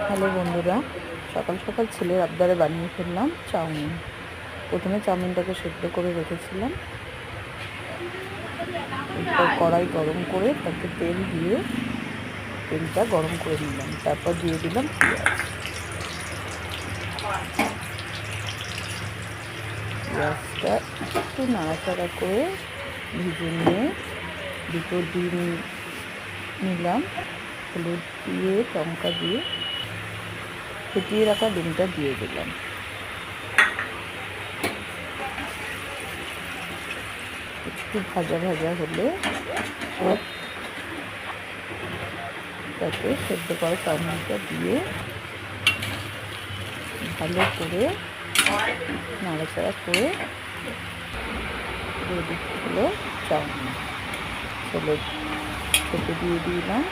Hello বন্ধুরা, সকাল সকাল ছেলের আবদারে বানিয়ে ফেললাম চাউমিন। প্রথমে চাউমিনটাকে সেদ্ধ করে রেখেছিলাম, এরপর কড়াই গরম করে তাতে তেল দিয়ে তেলটা গরম করে নিলাম, তারপর দিয়ে দিলাম পেঁয়াজটা একটু নাড়াচাড়া করে ভেজে নিয়ে দুটো ডিম নিলাম, হলুদ দিয়ে লঙ্কা দিয়ে ফেটিয়ে রাখা ডিমটা দিয়ে দিলাম। একটু ভাজা ভাজা হলে তাতে সেদ্ধ করা চাউমিনটা দিয়ে ভালো করে নাড়াচাড়া করে রেডি হলো চাউমিন। ছেলে খেতে দিয়ে দিলাম।